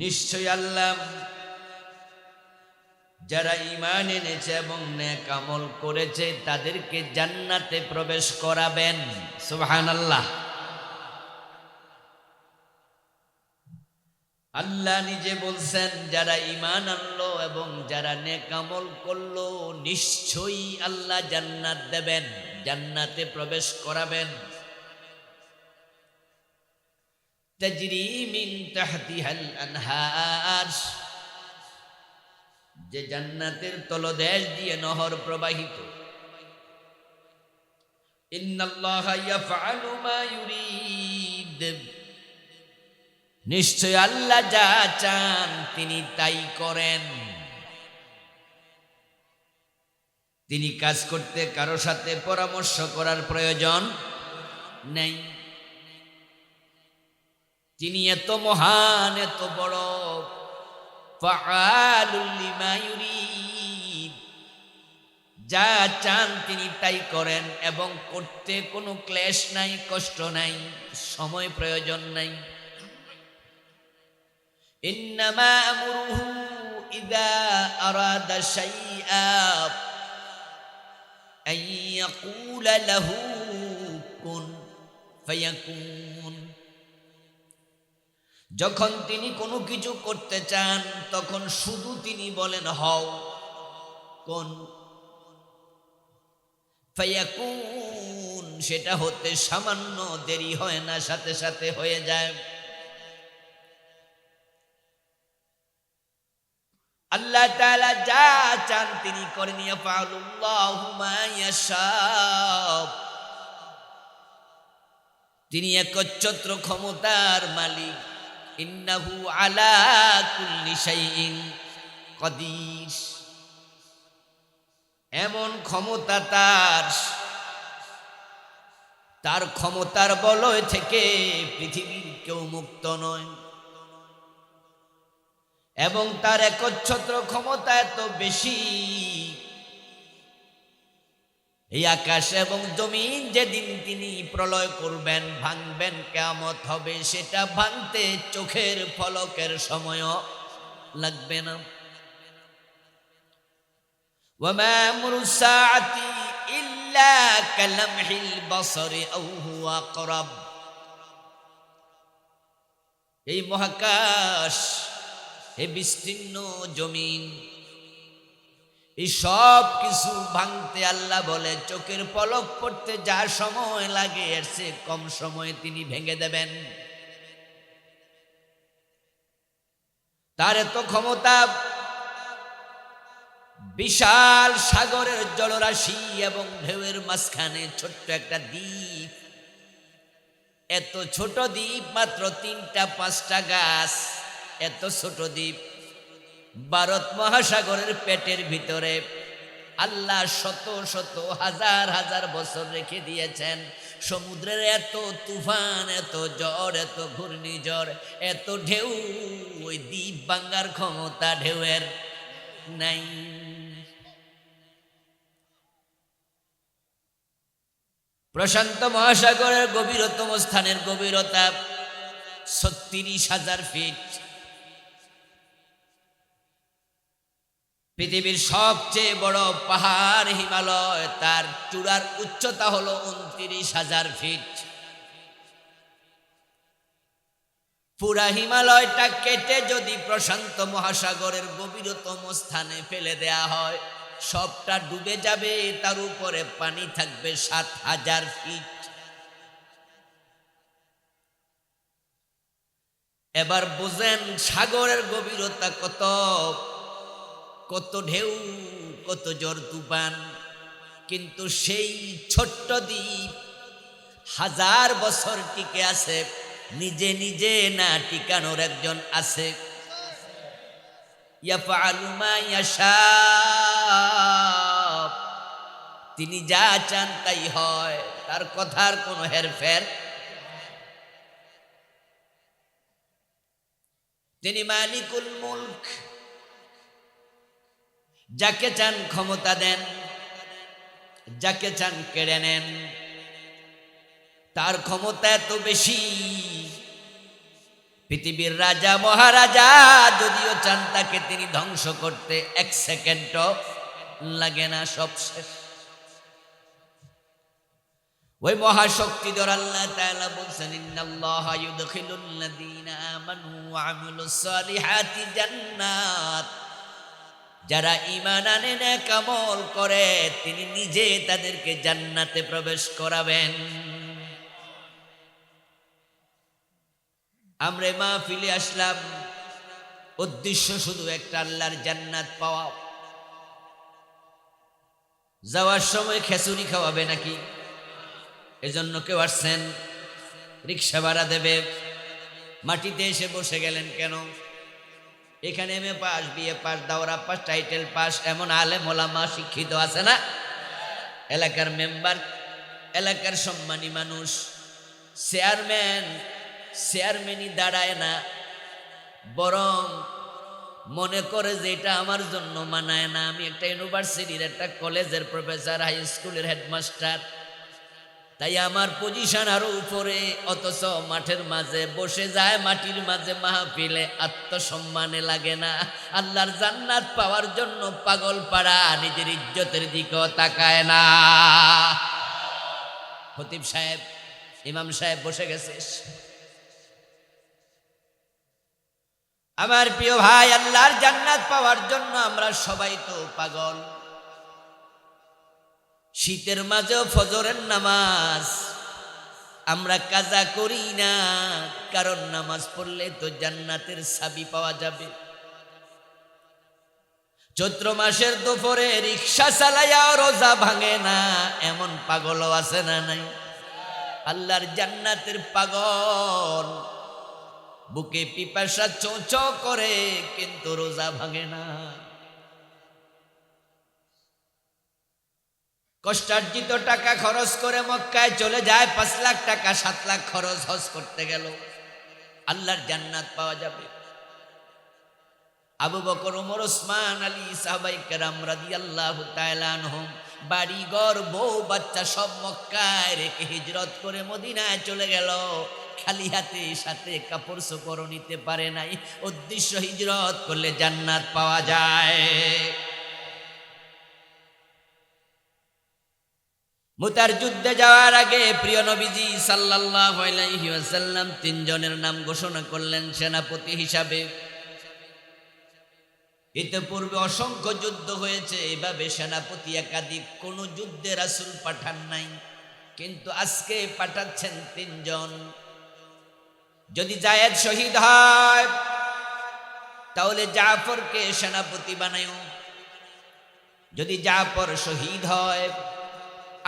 নিশ্চয় আল্লাহ যারা ঈমান এনেছে এবং নেক আমল করেছে তাদেরকে জান্নাতে প্রবেশ করাবেন। সুবহানাল্লাহ। আল্লাহ নিজে বলছেন যারা ঈমান আনলো এবং যারা নেক আমল করলো নিশ্চয়ই আল্লাহ জান্নাত দেবেন, জান্নাতে প্রবেশ করাবেন। তাজরি মিন তাহতিহাল আনহার, যে জান্নাতের তলদেশ দিয়ে নহর প্রবাহিত। ইন্নাল্লাহা ইয়াফআলু মা ইউরিদ, নিশ্চয় আল্লাহ যা চান তিনি তাই করেন। তিনি কাজ করতে কারো সাথে পরামর্শ করার প্রয়োজন নেই। তিনি এত মহান, এত বড়, ফাআলুল লিমা ইউরিদ, যা চান তিনি তাই করেন এবং করতে কোনো ক্লেশ নাই, কষ্ট নাই, সময় প্রয়োজন নাই। ইন্নামা আমরুহু ইযা আরাদা শাইআ আন ইয়াকুলা লাহু কুন ফায়াকুন, যখন তিনি কোনো কিছু করতে চান তখন শুধু তিনি বলেন হও, কোন ফায়াকুন, সেটা হতে সামান্য দেরি হয় না, সাথে সাথে হয়ে যায়। আল্লাহ তাআলা যা চান তিনি করেন। ইয়াফআলুল্লাহু মা ইয়াশা, তিনি একচ্ছত্র ক্ষমতার মালিক। ইন্নাহু আলা কুল্লি শাইইন কাদির, এমন ক্ষমতা তার ক্ষমতার বলয় থেকে পৃথিবীর কেউ মুক্ত নয়। এবং তার একচ্ছত্র ক্ষমতা এত বেশি, এই আকাশ এবং জমিন যেদিন তিনি প্রলয় করবেন, ভাঙবেন, কিয়ামত হবে, সেটা ভাঙতে চোখের পলকের সময়ও লাগবে না। ওয়া মা আমরুস সাআতি ইল্লা কালামহিল বাসারি আও হুয়া আকরাব, এই মহাকাশ, এই বিস্তীর্ণ জমিন, এই সব কিছু ভাঙতে আল্লাহ বলে চোখের পলক পড়তে যা সময় লাগে এর চেয়ে কম সময়ে তিনি ভেঙে দেবেন। তার এত ক্ষমতা। বিশাল সাগরের জলরাশি এবং ঢেউয়ের মাঝখানে ছোট্ট একটা দ্বীপ, এত ছোট দ্বীপ, মাত্র 3-5টা গাছ, এত ছোট দ্বীপ ভারত মহাসাগরের পেটের ভিতরে আল্লাহ শত শত হাজার হাজার বছর রেখে দিয়েছেন। সমুদ্রের এত তুফান, এত ঝড়, এত ঘূর্ণিঝড়, এত ঢেউ, ওই দ্বীপ ভাঙার ক্ষমতা ঢেউয়ের নাই। প্রশান্ত মহাসাগরের গভীরতম স্থানের গভীরতা 36,000 ফিট। পৃথিবীর সবচেয়ে বড় পাহাড় হিমালয়, তার চূড়ার উচ্চতা হলো 29,000 ফিট। পুরা হিমালয়টা কেটে যদি প্রশান্ত মহাসাগরের গভীরতম স্থানে ফেলে দেয়া হয়, সবটা ডুবে যাবে, তার উপরে পানি থাকবে 7,000 ফিট। এবার বুঝেন সাগরের গভীরতা কত, কত ঢেউ, কত ঝড় তুফান। কিন্তু সেই ছোট্ট দ্বীপ 1000 বছর টিকে আছে। নিজে নিজে না, টিকানোর একজন আছে। ইয়াফআলু মা ইয়াশা, তিনি যা চান তাই হয়, তার কথার কোনো হেরফের। তিনি মালিকুল মুলক, যাকে চান ক্ষমতা দেন, যাকে চান কেড়ে নেন। তার ক্ষমতা এত বেশি, পৃথিবীর রাজা মহারাজা যদিও চান তাকে তিনি ধ্বংস করতে এক সেকেন্ডও লাগে না, সব শেষ। ওই মহাশক্তিধর আল্লাহ তাআলা বলছেন, ইন্নাল্লাহা ইউদখিলুল্লাযীনা আমানু ওয়া আমিলুস সালিহাতি জান্নাত, যারা ঈমান আনে নেক আমল করে তিনি নিজে তাদেরকে জান্নাতে প্রবেশ করাবেন। আমরা মাহফিলে আসলাম, উদ্দেশ্য শুধু একটা, আল্লাহর জান্নাত পাওয়া। যাওয়ার সময় খেচুড়ি খাওয়াবে নাকি? এজন্য কেউ আসছেন? রিক্সা ভাড়া দেবে, মাটিতে এসে বসে গেলেন কেন? এখানে এমএ পাস, বিএ পাস, দাওরা পাস, টাইটেল পাস, এমন আলেম ওলামা শিক্ষিত আছে না? এলাকার মেম্বার, এলাকার সম্মানী মানুষ, চেয়ারম্যানই দাঁড়ায় না, বরং মনে করে যে এটা আমার জন্য মানায় না। আমি একটা ইউনিভার্সিটির, একটা কলেজের প্রফেসর, হাই স্কুলের হেডমাস্টার, তাই আমার পজিশন আরো উপরে, অথচ মাঠের মাঝে বসে যায়, মাটির মাঝে মাহফিলে আত্মসম্মানে লাগে না। আল্লাহর জান্নাত পাওয়ার জন্য পাগল পাড়া নিজের ইজ্জতের দিকেও তাকায় না। খতিব সাহেব, ইমাম সাহেব বসে গেছে। আমার প্রিয় ভাই, আল্লাহর জান্নাত পাওয়ার জন্য আমরা সবাই তো পাগল। শীতের মাঝেও ফজরের নামাজ আমরা কাজা করি না, কারণ নামাজ পড়লে তো জান্নাতের চাবি পাওয়া যাবে। চৈত্র মাসের দুপুরে রিক্সা চালাইয়া রোজা ভাঙে না, এমন পাগলও আছে না নাই? আল্লাহর জান্নাতের পাগল, বুকে পিপাসা চোঁচো করে কিন্তু রোজা ভাঙে না। কষ্টার্জিত টাকা খরচ করে মক্কায় চলে যায়, 5 লাখ টাকা 7 লাখ খরচ হজ করতে গেল, আল্লাহর জান্নাত পাওয়া যাবে। আবু বকর, ওমর, ওসমান, আলী, সাহাবায়ে কেরাম রাদিয়াল্লাহু তাআলা আনহুম বাড়ি ঘর বউ বাচ্চা সব মক্কায় রেখে হিজরত করে মদিনায় চলে গেল। খালি হাতে সাথে কাপড় চোপড় নিতে পারে নাই। উদ্দেশ্য হিজরত করলে জান্নাত পাওয়া যায়। মুতার যুদ্ধে যাওয়ার আগে প্রিয় নবীজি সাল্লাল্লাহু আলাইহি ওয়াসাল্লাম 3 জনের নাম ঘোষণা করলেন সেনাপতি হিসাবে। ইতিপূর্বে অসংখ্য যুদ্ধ হয়েছে, এভাবে সেনাপতি একাধিক কোন যুদ্ধে রাসূল পাঠান নাই, কিন্তু আজকে পাঠাচ্ছেন 3 জন। যদি যায়েদ শহীদ হয় তাহলে জাফরকে সেনাপতি বানায়ো। যদি জাফর শহীদ হয়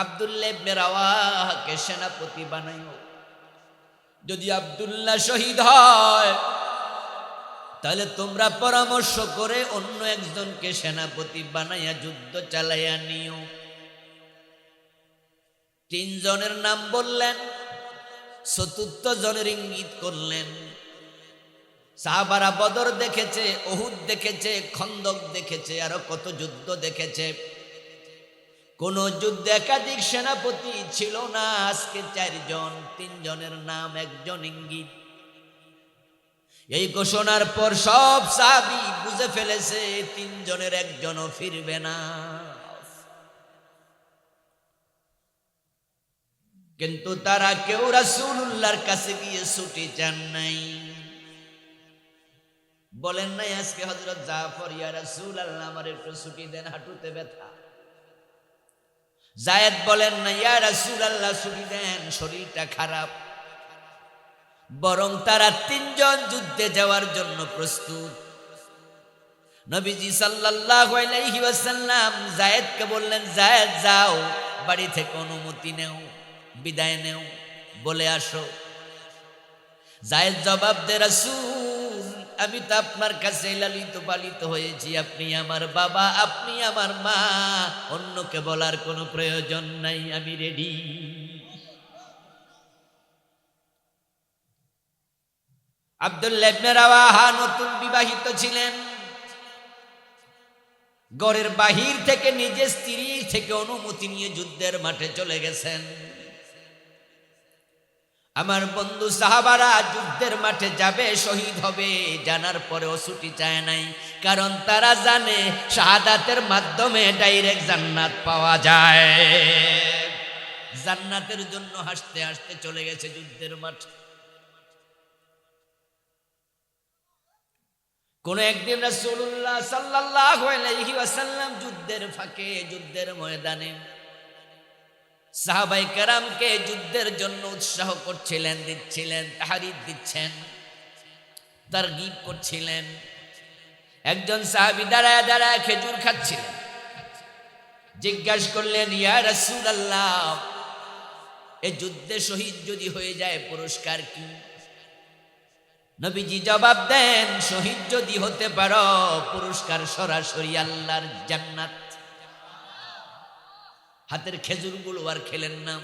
আব্দুল্লাহ ইবনে রাওয়াহাকে সেনাপতি বানায়ো। যদি আব্দুল্লাহ শহীদ হয় তাহলে তোমরা পরামর্শ করে অন্য একজনকে সেনাপতি বানাইয়া যুদ্ধ চালাইয়া নিও। 3 জনের নাম বললেন, 4th জনের ইঙ্গিত করলেন। সাহাবারা বদর দেখেছে, উহুদ দেখেছে, খন্দক দেখেছে, আরো কত যুদ্ধ দেখেছে। কোন যুদ্ধে একাধিক সেনাপতি ছিল না। আজকে 4 জন, 3 জনের নাম, 1 জন ইঙ্গিত। এই ঘোষণার পর সব সাহাবী বুঝে ফেলেছে 3 জনের 1 জনও ফিরবে না। কিন্তু তারা কেউ রাসূলুল্লাহর কাছে গিয়ে ছুটি চান নাই। বলেন নাই আজকে হযরত জাফর, ইয়া রাসূলুল্লাহ আমার একটু ছুটি দেন, হাঁটুতে ব্যথা। যায়েদ বলেন না, ইয়া রাসূলুল্লাহ ছুটি দেন, শরীরটা খারাপ। বরং তারা 3 জন যুদ্ধে যাওয়ার জন্য প্রস্তুত। নবীজি সাল্লাল্লাহু আলাইহি ওয়াসাল্লাম যায়েদকে বললেন, যায়েদ যাও, বাড়ি থেকে অনুমতি নেও, বিদায় নেও, বলে আসো। যায়েদ জবাব দেয়, রাসূল আমি তো আপনার কাছে লালিত পালিত হয়েছি, আপনি আমার বাবা, আপনি আমার মা, অন্যকে বলার কোনো প্রয়োজন নাই, আমি রেডি। আব্দুল্লাহ ইবনে রাওয়াহা নতুন বিবাহিত ছিলেন। ঘরের বাহির থেকে নিজের স্ত্রী থেকে অনুমতি নিয়ে যুদ্ধের মাঠে চলে গেছেন। আমার বন্ধু সাহাবারা যুদ্ধের মাঠে যাবে, শহীদ হবে, জানার পরেও ছুটি চায় নাই, কারণ তারা জানে শাহাদাতের মাধ্যমে ডাইরেক্ট জান্নাত পাওয়া যায়। জান্নাতের জন্য হাসতে হাসতে চলে গেছে যুদ্ধের মাঠ। কোন একদিন রাসূলুল্লাহ সাল্লাল্লাহু আলাইহি ওয়াসাল্লাম যুদ্ধের ফাঁকে, যুদ্ধের ময়দানে সাহাবায়ে কেরামকে যুদ্ধের জন্য উৎসাহ করছিলেন, দিচ্ছিলেন, তাহরিক দিচ্ছেন, তারগিব করছিলেন। একজন সাহাবী দাঁড়ায় দাঁড়ায় খেজুর খাচ্ছিলেন। জিজ্ঞাসা করলেন, ইয়া রাসূলুল্লাহ, এই যুদ্ধে শহীদ যদি হয়ে যায় পুরস্কার কি? নবীজি জবাব দেন, শহীদ যদি হতে পারো পুরস্কার সরাসরি আল্লাহর জান্নাত। হাতের খেজুরগুলো আর খেলেন না,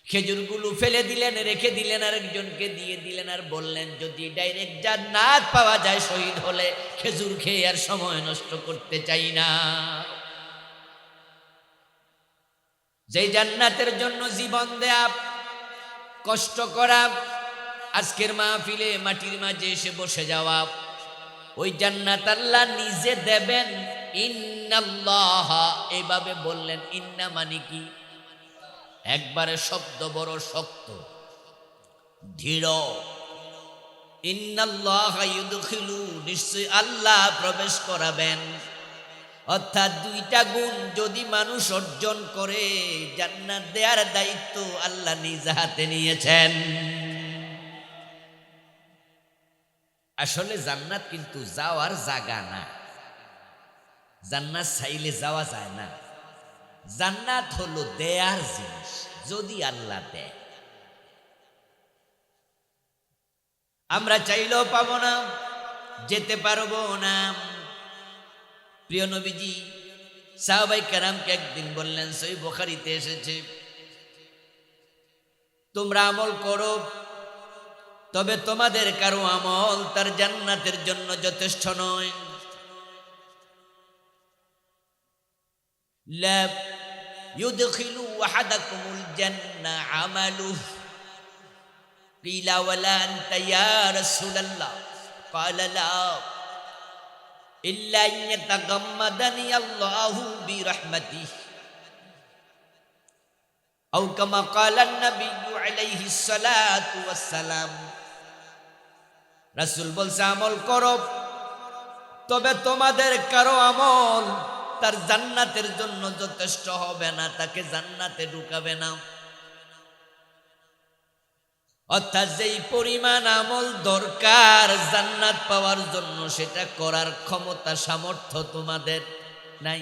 খেজুরগুলো ফেলে দিলেন, রেখে দিলেন, আরেকজনকে দিয়ে দিলেন, আর বললেন, যদি ডাইরেক্ট জান্নাত পাওয়া যায় শহীদ হলে, খেজুর খেয়ে আর সময় নষ্ট করতে চাই না। যে জান্নাতের জন্য জীবন দেয়া, কষ্ট করা, আজকের মাহফিলে মাটির মাঝে এসে বসে যাওয়া, ওই জান্নাত আল্লাহ নিজে দেবেন। ইন্নাল্লাহ, এইভাবে বললেন। ইন্না মানে কি? একবারে শব্দ বড় শক্ত, দৃঢ়। ইন্নাল্লাহ ইউদখিলু, নিশ্চয় আল্লাহ প্রবেশ করাবেন। অর্থাৎ দুইটা গুণ যদি মানুষ অর্জন করে, জান্নাত দেওয়ার দায়িত্ব আল্লাহ নিজ হাতে নিয়েছেন। আসলে জান্নাত কিন্তু যাওয়ার জায়গা না, জান্নাত চাইলে যাওয়া যায় না। জান্নাত হলো দেয়ার জিনিস, যদি আল্লাহ দেয়। আমরা চাইলেও পাবো না, যেতে পারবো না। প্রিয় নবীজি সাহাবায়ে কেরামকে একদিন বললেন, সহিহ বুখারীতে এসেছে, তোমরা আমল করো, তবে তোমাদের কারো আমল তার জান্নাতের জন্য যথেষ্ট নয়। লা ইউদখিলু আহাদাকুমুল জান্নাহ আমালুহু। কিলা ওয়ালা আনতা ইয়া রাসূলুল্লাহ? ক্বালা লা ইল্লা আন ইয়াতাগাম্মাদানি আল্লাহু বিরহমাতিহি। আও কামা ক্বালা an-নাবিয়্যু আলাইহিস সালাতু ওয়াস সালাম। রাসূল বলছে, আমল করো, তবে তোমাদের কারো আমল তার জান্নাতের জন্য যথেষ্ট হবে না, তাকে জান্নাতে ঢুকাবে না। অর্থাৎ যেই পরিমাণ আমল দরকার জান্নাত পাওয়ার জন্য, সেটা করার ক্ষমতা সামর্থ্য তোমাদের নাই।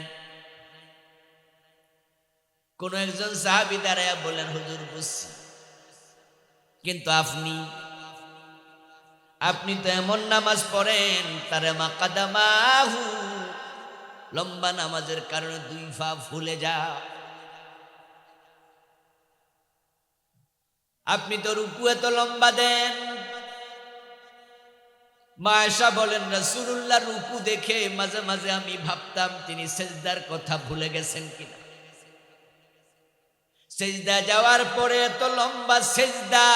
কোন একজন সাহাবী দাঁড়ায়া বলেন, হুজুর বুঝছি, কিন্তু আপনি তো এমন নামাজ পড়েন, তারে মাকাদামাহু, লম্বা নামাজের কারণে দুই পা ফুলে যা। আপনি তো রুকু এত লম্বা দেন। মা আয়েশা বলেন, রাসূলুল্লাহ রুকু দেখে মাঝে মাঝে আমি ভাবতাম তিনি সেজদার কথা ভুলে গেছেন কিনা। সেজদা যাওয়ার পরে এত লম্বা সেজদা,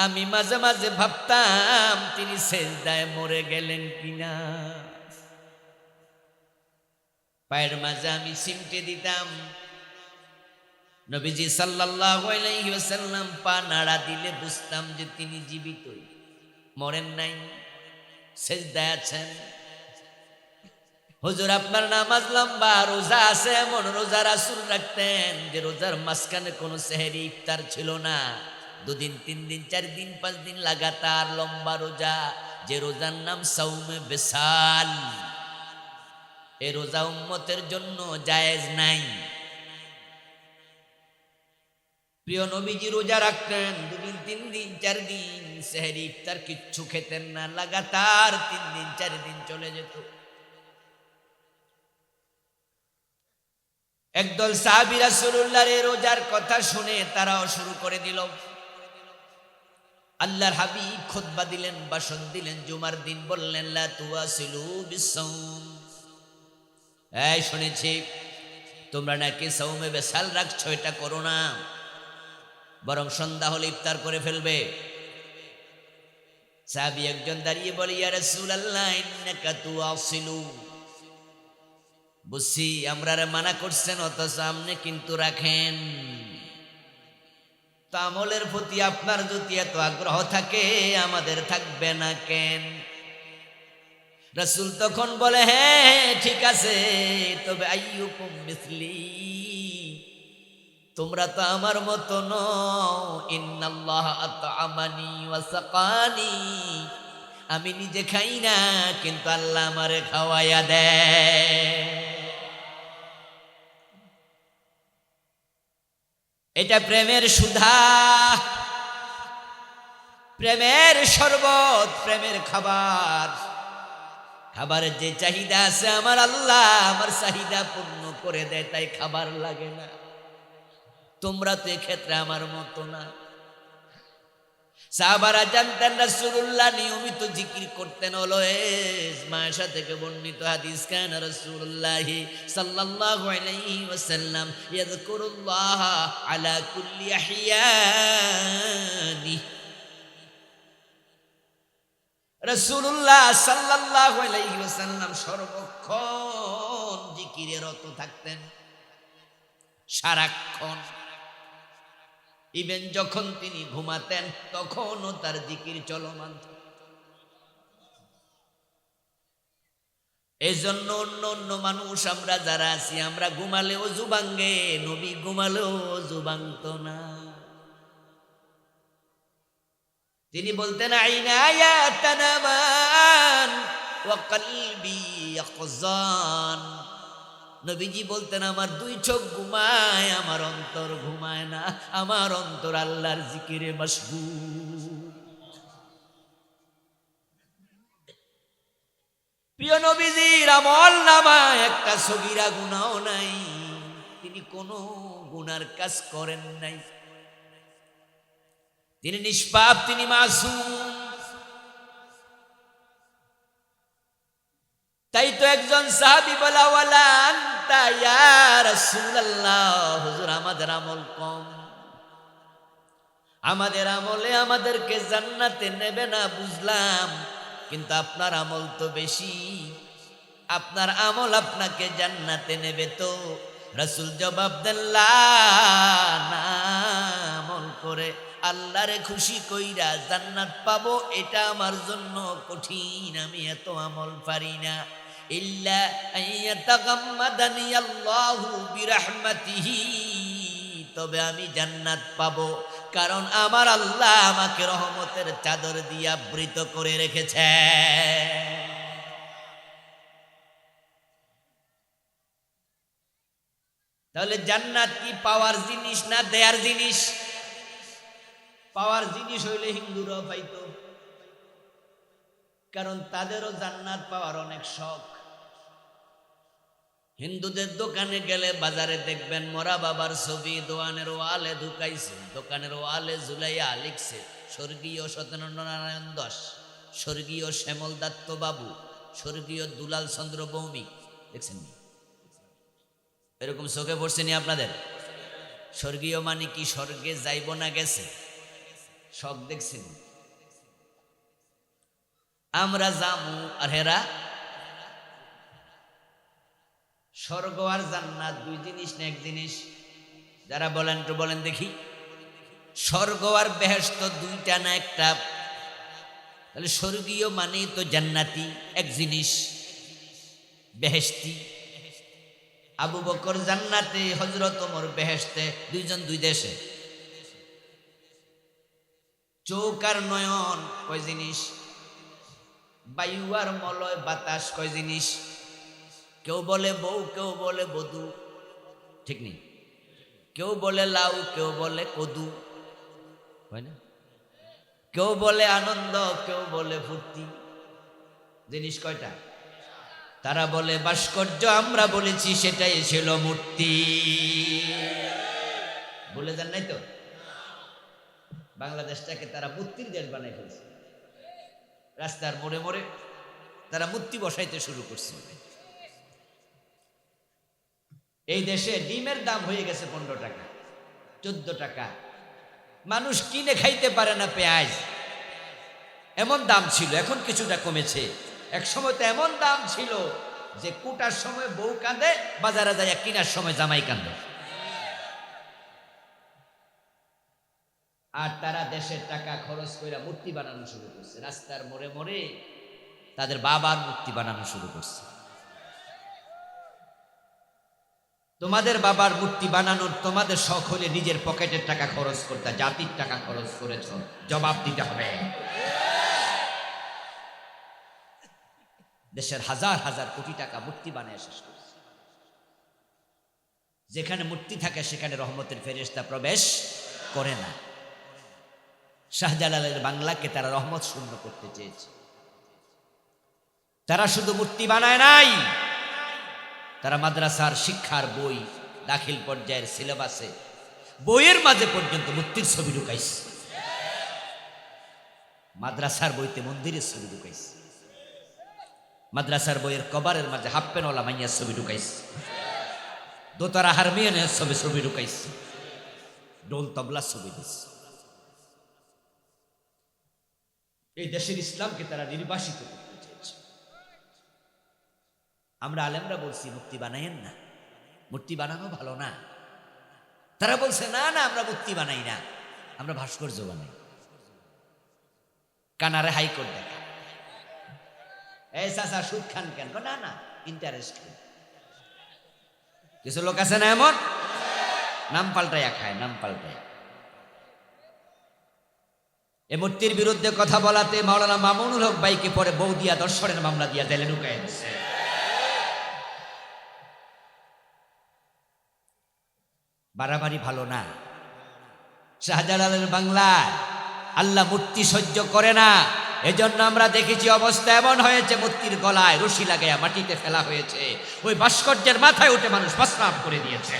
আমি মাঝে মাঝে ভাবতাম তিনি সেজদায় মরে গেলেন কিনা। পায়ের মাঝে আমি সিমটে দিতাম। নবীজি সাল্লাল্লাহু আলাইহি ওয়াসাল্লাম পা নাড়া দিলে বুঝতাম যে তিনি জীবিতই, মরেন নাই, সেজদায় আছেন। হুজুর আপনার নামাজ লম্বা, রোজা আছে, এমন রোজা রাসূল রাখতেন যে রোজার মাঝখানে কোনো সেহরি ইফতার ছিল না। 2 দিন 3 দিন 4 দিন 5 দিন লাগাতার লম্বা রোজা, যে রোজার নাম সাওমে বিসাল। এই রোজা উম্মতের জন্য জায়েজ নাই। প্রিয় নবীজি রোজা রাখতেন 2 দিন 3 দিন 4 দিন, সেহরি ইফতার কিচ্ছু খেতেন না, লাগাতার 3 দিন 4 দিন চলে যেত। একদল সাহাবী রাসূলুল্লাহর এই রোজার কথা শুনে তারাও শুরু করে দিল। আল্লাহর হাবিব খুতবা দিলেন, ভাষণ দিলেন জুমার দিন, বললেন, লা তুওয়াসিলু বিসসাওম। এই শুনেছি তোমরা নাকি সাওমে বিসাল রাখছো, এটা করো না। বরং সন্ধ্যা হলে ইফতার করে ফেলবে। সাহাবী একজন দাঁড়িয়ে বলে, ইয়া রাসূলুল্লাহ ইন্নাকা তুওয়াসিলু। বুঝছি আমরারে মানা করছেন, অথচ আপনি কিন্তু রাখেন। তো আমলের প্রতি আপনার যদি এত আগ্রহ থাকে, আমাদের থাকবে না কেন? রাসূল তখন বলে, হ্যাঁ ঠিক আছে, তবে আইয়ুকুম মিসলি, তোমরা তো আমার মতো নও। ইন্নাল্লাহ আতআমানি ওয়া সাকানি, আমি নিজে খাই না, কিন্তু আল্লাহ আমারে খাওয়াইয়া দেয়। এটা প্রেমের সুধা, প্রেমের শরবত, প্রেমের খাবার। খাবারের যে চাহিদা আছে, আমার আল্লাহ আমার চাহিদা পূর্ণ করে দেয়, তাই খাবার লাগে না। তোমরা তো এক্ষেত্রে আমার মতো না। সাহাবারা জানতেন রাসূলুল্লাহ নিয়মিত জিকির করতেন। অলওয়েজ মায়েশা থেকে বর্ণিত হাদিস, কান রাসূলুল্লাহ সাল্লাল্লাহু আলাইহি ওয়াসাল্লাম ইয়াযকুরুল্লাহ আলা কুল্লি আহইয়ানি। রাসূলুল্লাহ সাল্লাল্লাহু আলাইহি ওয়াসাল্লাম সর্বক্ষণ জিকিরে রত থাকতেন, সারাক্ষণ। ইভেন যখন তিনি ঘুমাতেন তখনও তার জিকির চলমান। এই জন্য অন্য অন্য মানুষ আমরা যারা আছি, আমরা ঘুমালে ওযু ভাঙ্গে, নবী ঘুমালেও ওযু ভাঙত না। তিনি বলতেন, আইনায়া তানামান ওয়া কলবি ইয়াকযান। নবীজি বলতেন, আমার দুই চোখ ঘুমায়, আমার অন্তর ঘুমায় না, আমার অন্তর আল্লাহর জিকিরে মশগুল। প্রিয় নবীজির আমল নামায় একটা সগীরা গুনাহ নাই, তিনি কোনো গুনার কাজ করেন নাই, তিনি নিষ্পাপ, তিনি মাসুম। তাই তো একজন সাহাবী বলা, ওয়ালা আনতা ইয়া রাসূলুল্লাহ, হুজুর আমাদের আমল কম, আমাদের আমলে আমাদেরকে জান্নাতে নেবে না বুঝলাম, কিন্তু আপনার আমল তো বেশি, আপনার আমল আপনাকে জান্নাতে নেবে তো? রাসূল জবাব দেন, লা, না, আমল করে আল্লাহরে খুশি কইরা জান্নাত পাবো এটা আমার জন্য কঠিন, আমি এত আমল পারি না। ইল্লা আইয়াতাগাম্মাদানি আল্লাহু বিরহমাতিহি, তবে আমি জান্নাত পাবো কারণ আমার আল্লাহ আমাকে রহমতের চাদর দিয়ে আবৃত করে রেখেছে। তাহলে জান্নাত কি পাওয়ার জিনিস না দেয়ার জিনিস? পাওয়ার জিনিস হইলে হিন্দুরাও পাইতো, কারণ তাদেরও জান্নাত পাওয়ার অনেক শখ। হিন্দুদের দোকানে গেলে বাজারে দেখবেন মরা বাবার ছবি দোকানের ওয়ালে ঢুকাইছে, দোকানের ওয়ালে ঝুলাইয়া লিখছে স্বর্গীয় সত্যেন্দ্র নারায়ণ দাস, স্বর্গীয় শ্যামল দত্ত বাবু, স্বর্গীয় দুলাল চন্দ্র ভৌমিক। দেখছেন এরকম চোখে পড়ছেনি আপনাদের? স্বর্গীয় মানে কি স্বর্গে যাইব না গেছে? শখ দেখছেন? আমরা জামু আর হেরা। স্বর্গ আর জান্নাত দুই জিনিস না এক জিনিস? যারা বলেন তো বলেন দেখি, স্বর্গ আর বেহেশত দুইটা না একটা? তাহলে স্বর্গীয় মানে তো জান্নাতি এক জিনিস, বেহেশতি। আবু বকর জান্নাতে, হযরত ওমর বেহেশতে, দুইজন দুই দেশে। চোখ আর নয়ন কয় জিনিস? বায়ু আর মলয় বাতাস কয় জিনিস? কেউ বলে বউ, কেউ বলে বধূ, ঠিক নেই? কেউ বলে লাউ, কেউ বলে কদু, হয় না? কেউ বলে আনন্দ, কেউ বলে ফুর্তি। জিনিস কয়টা? তারা বলে ভাস্কর্য, আমরা বলেছি সেটাই ছিল মূর্তি। বলে যান নাই তো? বাংলাদেশটাকে তারা মূর্তির দেশ বানাই ফেলছে। রাস্তার মোড়ে মোড়ে তারা মূর্তি বসাইতে শুরু করছে। এই দেশে ডিমের দাম হয়ে গেছে 15 টাকা, 14 টাকা, মানুষ কিনে খাইতে পারে না পেঁয়াজ, এমন দাম ছিল। এখন কিছুটা কমেছে। এক সময় তো এমন দাম ছিল যে কুটার সময় বউ কাঁদে, বাজারে যায় কিনার সময় জামাই কাঁদে। আর তারা দেশের টাকা খরচ করে মূর্তি বানানো শুরু করছে। রাস্তার মোড়ে মোড়ে তাদের বাবার মূর্তি বানানো শুরু করছে। তোমাদের বাবার মূর্তি বানানোর তোমাদের শখ হলে নিজের পকেটের টাকা খরচ করতে, জাতির টাকা খরচ করেছ, জবাব দিতে হবে। দেশের হাজার হাজার কোটি টাকা মূর্তি বানিয়ে শেষ করছে। যেখানে মূর্তি থাকে সেখানে রহমতের ফেরেশতা প্রবেশ করে না। শাহজালালের বাংলাকে তারা রহমত শূন্য করতে চেয়েছে। তারা শুধু মূর্তি বানায় নাই, তারা মাদ্রাসার শিক্ষার বই, দাখিল পর্যায়ের সিলেবাসে বইয়ের মাঝে পর্যন্ত মূর্তির ছবি ঢুকাইছে। মাদ্রাসার বইতে মন্দিরের ছবি ঢুকাইছে। মাদ্রাসার বইয়ের কভারের মাঝে হাফ প্যান্টওয়ালা মাইয়ার ছবি ঢুকাইছে। দোতারা হারমিয়ানের ছবি ঢুকাইছে। ডোল তবলার ছবি দিচ্ছে। এই দেশের ইসলামকে তারা নির্বাসিত করতে চেয়েছে। আমরা আলেমরা বলছি মূর্তি বানাইয়েন না, মূর্তি বানানো ভালো না। তারা বলছে না না, আমরা মূর্তি বানাই না, আমরা ভাস্কর্য বানাই। কানারে হাইকোর্ট দেখা, এই চাচা সুদ খান কেন? না না, ইন্টারেস্ট। কিছু লোক আছে না এমন, নাম পাল্টাইয়া খায়, নাম পাল্টায়। এ মূর্তির বিরুদ্ধে কথা বলাতে মাওলানা মামুনুল হক ভাইকে পরে বউ দিয়া দর্শনের মামলা দিয়া জেলে ঢুকায় দিচ্ছে। বাড়াবাড়ি ভালো না। শাহজালালের বাংলায় আল্লাহ মূর্তি সহ্য করে না। এজন্য আমরা দেখেছি অবস্থা এমন হয়েছে, মূর্তির গলায় রশি লাগাইয়া মাটিতে ফেলা হয়েছে। ওই ভাস্কর্যের মাথায় উঠে মানুষ প্রস্রাব করে দিয়েছে।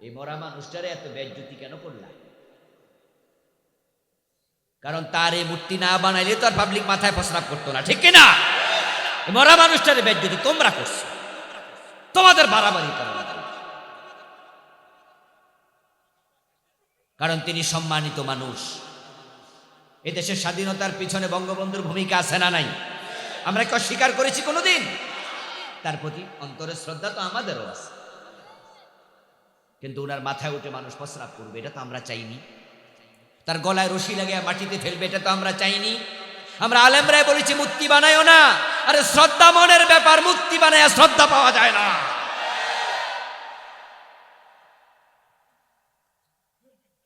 এই মরা মানুষটারে এত বেজ্জতি কেন করলাম? কারণ তার এই মূর্তি না বানাইলে তো আর পাবলিক মাথায় প্রস্রাব করতো না, ঠিক কিনা? মরা মানুষটারে বেজ্জতি তোমরা করছো, তোমাদের বাড়াবাড়ি করা লাগে। কারণ তিনি সম্মানিত মানুষ। এদেশের স্বাধীনতার পিছনে বঙ্গবন্ধুর ভূমিকা আছে না নাই? আমরা কি অস্বীকার করেছি কোনোদিন? তার প্রতি অন্তরের শ্রদ্ধা তো আমাদেরও আছে। কিন্তু ওনার মাথায় উঠে মানুষ প্রস্রাব করবে, এটা তো আমরা চাইনি। তার গলায় রশি লাগিয়ে মাটিতে ফেলবে, এটা তো আমরা চাইনি। আমরা আলেমরাই বলেছি মূর্তি বানাইও না। আরে শ্রদ্ধা মনের ব্যাপার, মূর্তি বানায় শ্রদ্ধা পাওয়া যায় না।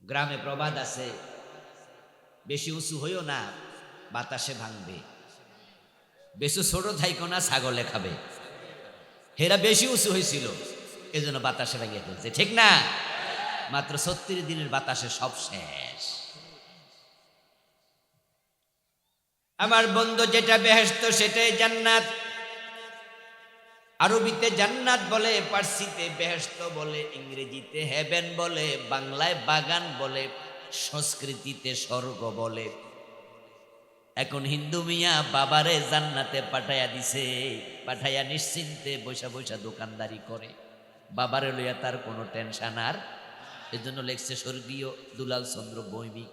গ্রামে প্রবাদ আছে, বেশি উঁচু হইও না, বাতাসে ভাঙবে। বেশি ছোট থাইকো না, ছাগলে খাবে। হেরা বেশি উঁচু হয়েছিল, এজন্য বাতাসে ভাঙিয়ে ফেলছে, ঠিক না? মাত্র 36 দিনের বাতাসে সব শেষ। আমার বন্ধু, যেটা বেহেশত সেটাই জান্নাত। আরবিতে জান্নাত বলে, পার্সিতে বেহেশত বলে, ইংরেজিতে হেভেন বলে, বাংলায় বাগান বলে, সংস্কৃতিতে স্বর্গ বলে। এখন হিন্দু মিয়া বাবারে জান্নাতে পাঠাইয়া দিছে, পাঠাইয়া নিশ্চিন্তে বৈশা বৈশা দোকানদারি করে। বাবারে লইয়া তার কোনো টেনশন আর। এজন্য লেখছে স্বর্গীয় দুলাল চন্দ্র ভৌমিক,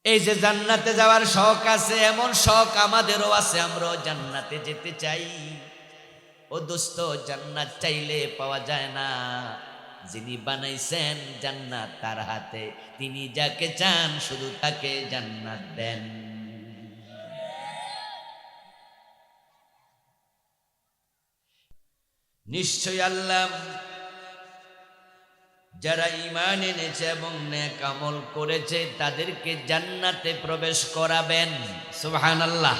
এই যে জান্নাতে যাওয়ার শখ আছে, এমন শখ আমাদেরও আছে, আমরাও জান্নাতে যেতে চাই। ও দোস্ত, জান্নাত চাইলে পাওয়া যায় না। যিনি বানাইছেন জান্নাত তার হাতে, তিনি যাকে চান শুধু তাকে জান্নাত দেন। নিশ্চয় আল্লাহ যারা ঈমান এনেছে এবং নেক আমল করেছে তাদেরকে জান্নাতে প্রবেশ করাবেন। সুবহানাল্লাহ।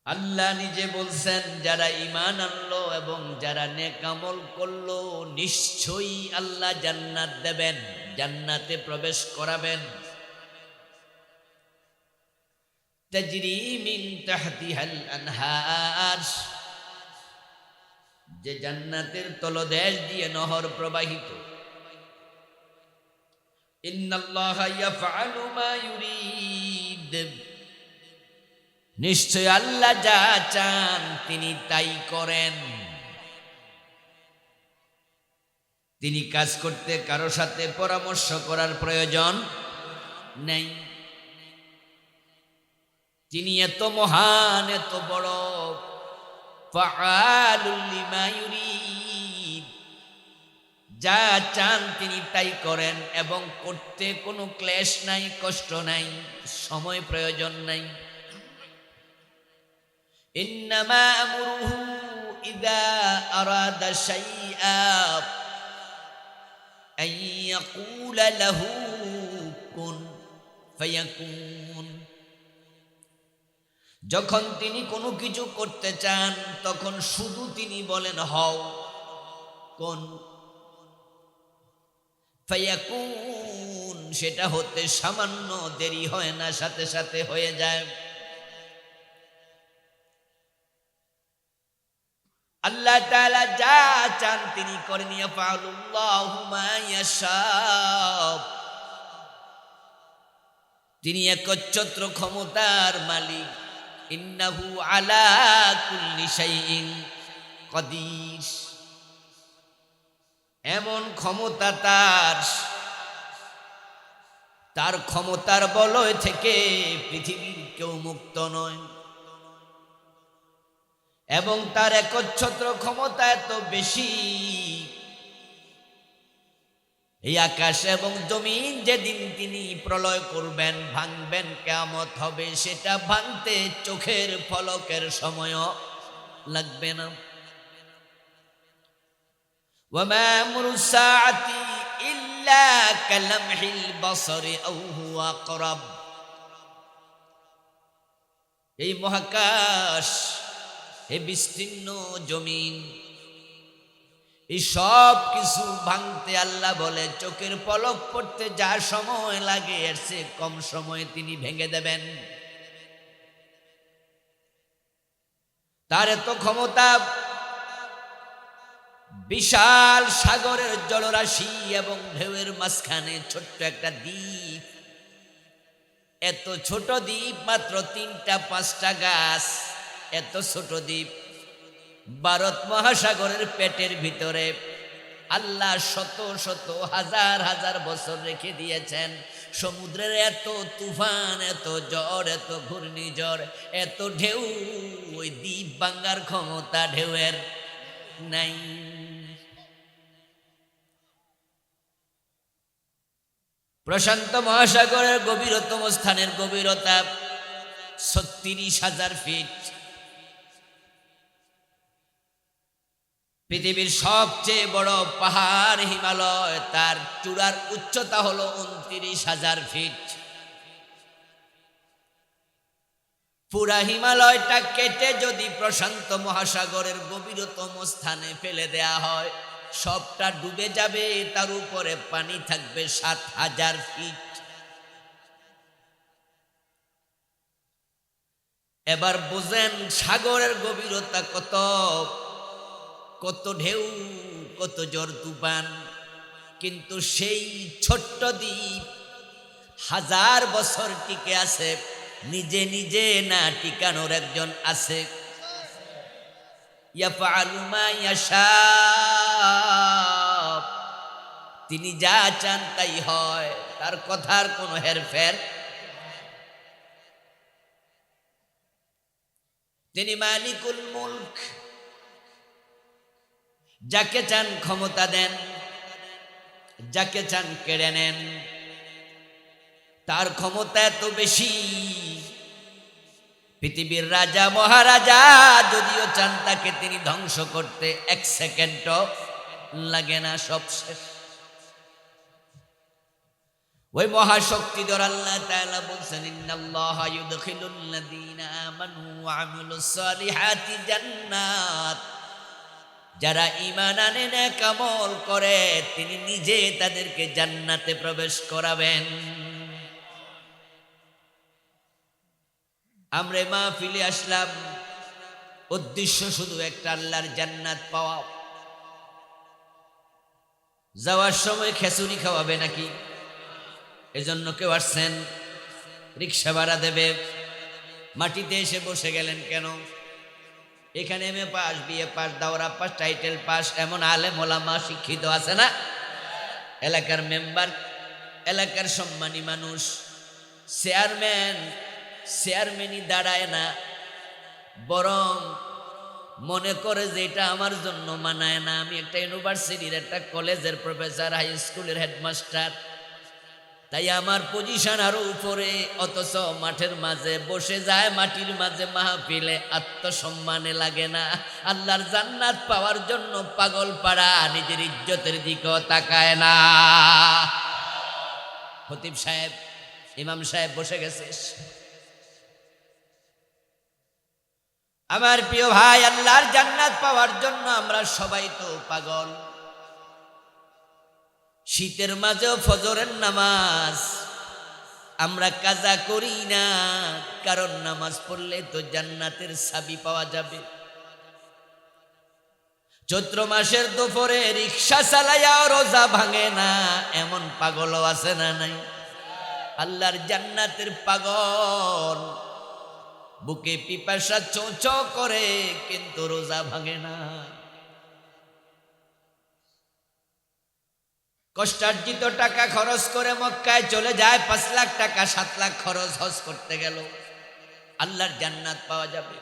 আল্লাহ নিজে বলছেন, যারা ঈমান আনলো এবং যারা নেক আমল করলো নিশ্চয়ই আল্লাহ জান্নাত দেবেন, জান্নাতে প্রবেশ করাবেন। তাজরি মিন তাহতিহাল আনহার, যে জান্নাতের তলদেশ দিয়ে নহর প্রবাহিত। ইন্নাল্লাহা ইয়াফআলু মা ইউরিদ, নিশ্চয় আল্লাহ যা চান তিনি তাই করেন। তিনি কাজ করতে কারো সাথে পরামর্শ করার প্রয়োজন নেই। তিনি এত মহান, এত বড়, ফাআলুল লিমা ইউরিদ, যা চান তিনি তাই করেন এবং করতে কোনো ক্লেশ নাই, কষ্ট নাই, সময় প্রয়োজন নাই। ইন্নামা আমরুহু ইযা আরাদা শাইআ আন ইয়াকুলা লাহু কুন ফায়াকুন। যখন তিনি কোনো কিছু করতে চান তখন শুধু তিনি বলেন হও, কোন ফায়াকুন, সেটা হতে সামান্য দেরি হয় না, সাথে সাথে হয়ে যায়। আল্লাহ তাআলা যা চান তিনি করেন। ইয়াফআলুল্লাহু মা ইয়াশা, তিনি একচ্ছত্র ক্ষমতার মালিক। ইন্নাহু আলা কুল্লি শাইইন কাদির, এমন ক্ষমতা তার ক্ষমতার বলয় থেকে পৃথিবীর কেউ মুক্ত নয়। এবং তার একচ্ছত্র ক্ষমতা এত বেশি, এই আকাশ এবং জমিন যেদিন তিনি প্রলয় করবেন, ভাঙবেন, কিয়ামত হবে, সেটা ভাঙতে চোখের পলকের সময়ও লাগবে না। ওয়ামা আমরুস সাআতি ইল্লা কালামহিল বাসারি আও হুয়া আকরাব। এই মহাকাশ, এই বিস্তীর্ণ জমিন, এই সব কিছু ভাঙতে আল্লাহ বলে চোখের পলক পড়তে যা সময় লাগে এর চেয়ে কম সময়ে তিনি ভেঙে দেবেন। তার এত ক্ষমতা। বিশাল সাগরের জলরাশি এবং ঢেউয়ের মাঝখানে ছোট্ট একটা দ্বীপ, এত ছোট দ্বীপ, মাত্র 3-5টা গাছ, এত ছোট দ্বীপ ভারত মহাসাগরের পেটের ভিতরে আল্লাহ শত শত হাজার হাজার বছর রেখে দিয়েছেন। সমুদ্রের এত তুফান, এত ঝড়, এত ঘূর্ণিঝড়, এত ঢেউ, ওই দ্বীপ ভাঙার ক্ষমতা ঢেউয়ের নাই। প্রশান্ত মহাসাগরের গভীরতম স্থানের গভীরতা 36,000 ফিট। পৃথিবীর সবচেয়ে বড় পাহাড় হিমালয়, তার চূড়ার উচ্চতা হলো 29,000 ফিট। পুরা হিমালয়টা কেটে যদি প্রশান্ত মহাসাগরের গভীরতম স্থানে ফেলে দেয়া হয়, সবটা ডুবে যাবে, তার উপরে পানি থাকবে 7,000 ফিট। এবার বুঝেন সাগরের গভীরতা কত, কত ঢেউ, কত ঝড় তুফান। কিন্তু সেই ছোট্ট দ্বীপ 1000 বছর টিকে আছে। নিজে নিজে না টিকানোর একজন আছে। ইয়াফআলু মা ইয়াশা, তিনি যা চান তাই হয়, তার কথার কোনো হেরফের। তিনি মালিকুল মুলক, যাকে চান ক্ষমতা দেন, যাকে চান কেড়ে নেন। তার ক্ষমতা এত বেশি, পৃথিবীর রাজা মহারাজা যদিও চান তাকে তিনি ধ্বংস করতে 1 সেকেন্ডও লাগে না, সব শেষ। ওই মহাশক্তিধর আল্লাহ তাআলা বলছেন, ইন্নাল্লাহা ইউদখিলুল্লাযীনা আমানু ওয়া আমিলুস সালিহাতি জান্নাত, যারা ঈমান আনে, নেক আমল করে, তিনি নিজে তাদেরকে জান্নাতে প্রবেশ করাবেন। আমরা মাহফিলে আসলাম, উদ্দেশ্য শুধু একটা, আল্লাহর জান্নাত পাওয়া। যাওয়ার সময় খেচুড়ি খাওয়াবে নাকি? এজন্য কেউ আসছেন, রিক্সা ভাড়া দেবে, মাটিতে এসে বসে গেলেন কেন? এখানে এমএ পাস, বিএ পাস, দাওরা পাস, টাইটেল পাস এমন আলেম ওলামা শিক্ষিত আছে না? এলাকার মেম্বার, এলাকার সম্মানী মানুষ, চেয়ারম্যানই দাঁড়ায় না, বরং মনে করে যে এটা আমার জন্য মানায় না। আমি একটা ইউনিভার্সিটির, একটা কলেজের প্রফেসর, হাই স্কুলের হেডমাস্টার, তাই আমার পজিশন আরো উপরে, অথচ মাঠের মাঝে বসে যায়, মাটির মাঝে মাহফিলে আত্মসম্মানে লাগে না। আল্লাহর জান্নাত পাওয়ার জন্য পাগল পাড়া নিজের ইজ্জতের দিকেও তাকায় না। খতিব সাহেব, ইমাম সাহেব বসে গেছে। আমার প্রিয় ভাই, আল্লাহর জান্নাত পাওয়ার জন্য আমরা সবাই তো পাগল। শীতের মাঝেও ফজরের নামাজ আমরা কাজা করি না, কারণ নামাজ পড়লে তো জান্নাতের চাবি পাওয়া যাবে। চৈত্র মাসের দুপুরে রিক্সা চালাইয়া রোজা ভাঙে না, এমন পাগলও আছে না নাই? আল্লাহর জান্নাতের পাগল, বুকে পিপাসা চোঁচো করে কিন্তু রোজা ভাঙে না। কষ্টার্জিত টাকা খরচ করে মক্কায় চলে যায়, 5 লাখ টাকা 7 লাখ খরচ হজ করতে গেল, আল্লাহর জান্নাত পাওয়া যাবে।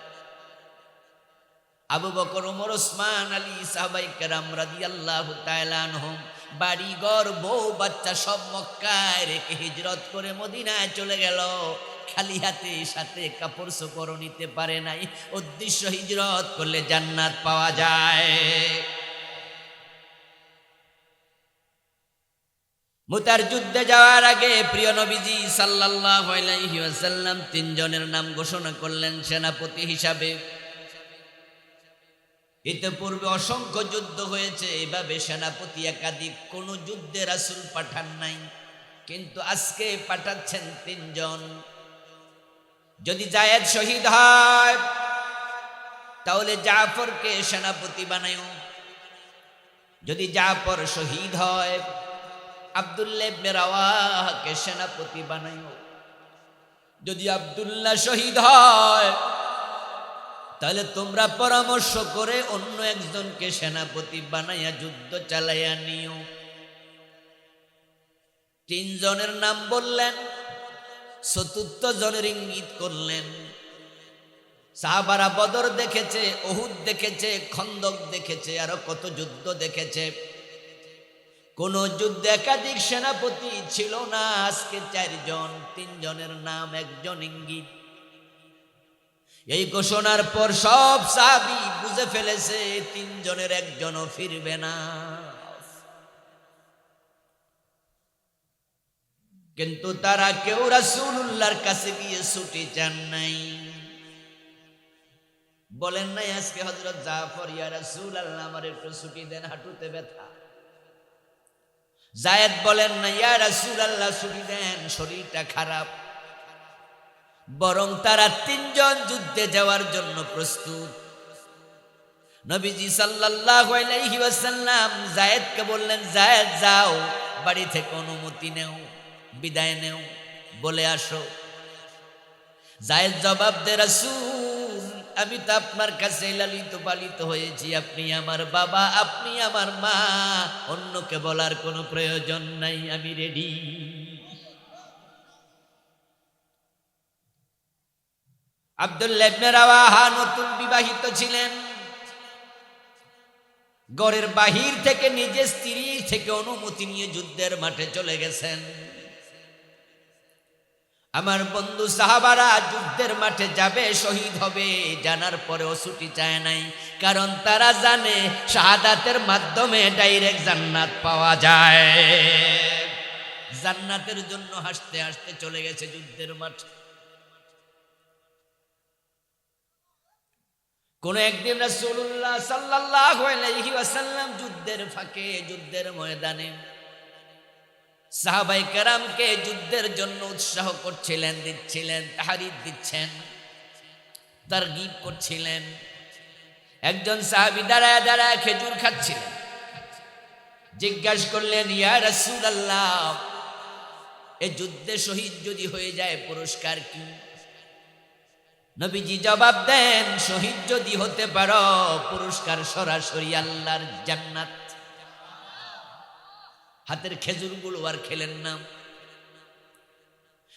আবু বকর, ওমর, ওসমান, আলী, সাহাবায়ে কেরাম রাদিয়াল্লাহু তাআলা আনহুম বাড়ি ঘর বউ বাচ্চা সব মক্কায় রেখে হিজরত করে মদিনায় চলে গেল। খালি হাতে সাথে কাপড় চোপড় নিতে পারে নাই। উদ্দেশ্য হিজরত করলে জান্নাত পাওয়া যায়। মুতার যুদ্ধে যাওয়ার আগে প্রিয় নবীজি সাল্লাল্লাহু আলাইহি ওয়াসাল্লাম 3 জনের নাম ঘোষণা করলেন সেনাপতি হিসাবে। ইতিপূর্বে অসংখ্য যুদ্ধ হয়েছে, এভাবে সেনাপতি একাধিক কোন যুদ্ধে রাসূল পাঠান নাই, কিন্তু আজকে পাঠাচ্ছেন 3 জন। যদি যায়েদ শহীদ হয় তাহলে জাফরকে সেনাপতি বানায়ো। যদি জাফর শহীদ হয় আব্দুল্লাহ ইবনে রাওয়াহাকে সেনাপতি বানায়ো। যদি আব্দুল্লাহ শহীদ হয় তাহলে তোমরা পরামর্শ করে অন্য একজনকে সেনাপতি বানাইয়া যুদ্ধ চালাইয়া নিও। 3 জনের নাম বললেন, 4র্থ জনের ইঙ্গিত করলেন। সাহাবারা বদর দেখেছে, উহুদ দেখেছে, খন্দক দেখেছে, আরো কত যুদ্ধ দেখেছে, কোন যুদ্ধে একাধিক সেনাপতি ছিল না। আজকে 4 জন, 3 জনের নাম, 1 জন ইঙ্গিত। এই ঘোষণার পর সব সাহাবী বুঝে ফেলেছে 3 জনের 1 জনও ফিরবে না। কিন্তু তারা কেউ রাসূলুল্লাহর কাছে গিয়ে ছুটি চান নাই। বলেন নাই আজকে হযরত জাফর, ইয়া রাসূলুল্লাহ আমার একটু ছুটি দেন, হাঁটুতে ব্যথা। যায়েদ বলেন না, ইয়া রাসূলুল্লাহ ছুটি দেন, শরীরটা খারাপ। বরং তারা 3 জন যুদ্ধে যাওয়ার জন্য প্রস্তুত। নবীজি সাল্লাল্লাহু আলাইহি ওয়াসাল্লাম যায়েদকে বললেন, যায়েদ যাও, বাড়ি থেকে অনুমতি নেও, বিদায় নেও, বলে আসো। যায়েদ জবাব দে, রাসূল আমি তো আপনার কাছে লালিত পালিত হয়েছি, আপনি আমার বাবা, আপনি আমার মা, অন্যকে বলার কোনো প্রয়োজন নাই, আমি রেডি। আব্দুল্লাহ ইবনে রাওয়াহা নতুন বিবাহিত ছিলেন। ঘরের বাহির থেকে নিজের স্ত্রী থেকে অনুমতি নিয়ে যুদ্ধের মাঠে চলে গেছেন। আমার বন্ধু সাহাবারা যুদ্ধের মাঠে যাবে, শহীদ হবে, জানার পরেও ছুটি চায় নাই, কারণ তারা জানে শাহাদাতের মাধ্যমে ডাইরেক্ট জান্নাত পাওয়া যায়। জান্নাতের জন্য হাসতে হাসতে চলে গেছে যুদ্ধের মাঠে। কোন একদিন রাসূলুল্লাহ সাল্লাল্লাহু আলাইহি ওয়াসাল্লাম যুদ্ধের ফাঁকে, যুদ্ধের ময়দানে সাহাবায়ে কেরামকে যুদ্ধের জন্য উৎসাহ করছিলেন, দিচ্ছিলেন, তাহরিক দিচ্ছেন, তারগিব করছিলেন। একজন সাহাবী দাঁড়ায় দাঁড়ায় খেজুর খাচ্ছিলেন। জিজ্ঞাসা করলেন, ইয়া রাসূলুল্লাহ এই যুদ্ধে শহীদ যদি হয়ে যায় পুরস্কার কি? নবীজি জবাব দেন, শহীদ যদি হতে পারো পুরস্কার সরাসরি আল্লাহর জান্নাত। হাতের খেজুরগুলো আর খেলেন না,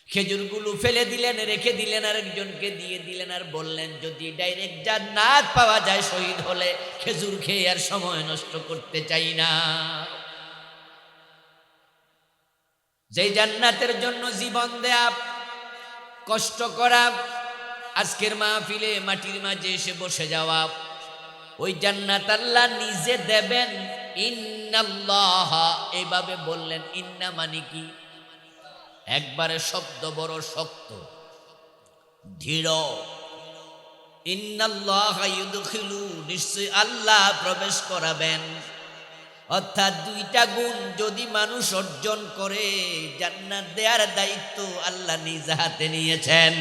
খেজুরগুলো ফেলে দিলেন, রেখে দিলেন, আরেকজনকে দিয়ে দিলেন, আর বললেন যদি ডাইরেক্ট জান্নাত পাওয়া যায় শহীদ হলে, খেজুর খেয়ে আর সময় নষ্ট করতে চাই না। যেই জান্নাতের জন্য জীবন দেয়া, কষ্ট করা, আজকের মাহফিলে মাটির মাঝে এসে বসে যাওয়া, ওই জান্নাত আল্লাহ নিজে দেবেন। ইন্নাল্লাহ, এইভাবে বললেন। ইন্না মানে কি? একবারে শব্দ বড় শক্ত, দৃঢ়। ইন্নাল্লাহ ইউদখিলু, নিশ্চয় আল্লাহ প্রবেশ করাবেন। অর্থাৎ দুইটা গুণ যদি মানুষ অর্জন করে, জান্নাত দেওয়ার দায়িত্ব আল্লাহ নিজ হাতে নিয়েছেন।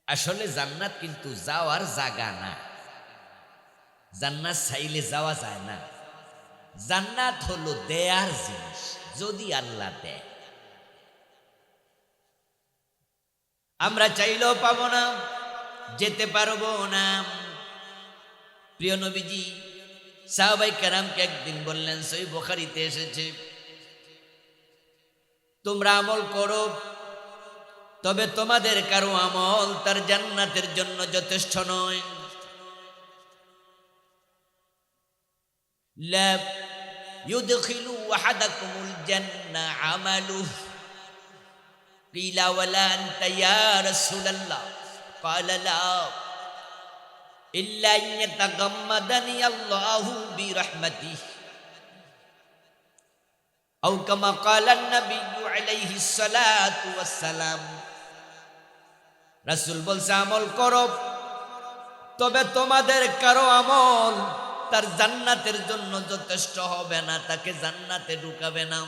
আসলে জান্নাত কিন্তু যাওয়ার জায়গা না, জান্নাত চাইলে যাওয়া যায় না। জান্নাত হলো দেয়ার জিনিস, যদি আল্লাহ দেয়। আমরা চাইলেও পাবো না, যেতে পারবো না। প্রিয় নবীজি সাহাবায়ে কেরামকে একদিন বললেন, সহিহ বুখারীতে এসেছে, তোমরা আমল করো, তবে তোমাদের কারো আমল তার জান্নাতের জন্য যথেষ্ট নয়। লা ইউদখিলু আহাদাকুমুল জান্নাহ আমালুহু, কিলা ওয়ালা আনতা ইয়া রাসূলুল্লাহ, ক্বালা লা ইল্লা আন ইয়াতাগাম্মাদানি আল্লাহু বিরহমাতিহি, আও কামা ক্বালা আন-নাবিয়্যু আলাইহিস সালাতু ওয়াস সালাম। রাসূল বলছে, আমল করো, তবে তোমাদের কারো আমল তার জান্নাতের জন্য যথেষ্ট হবে না, তাকে জান্নাতে ঢুকাবে না।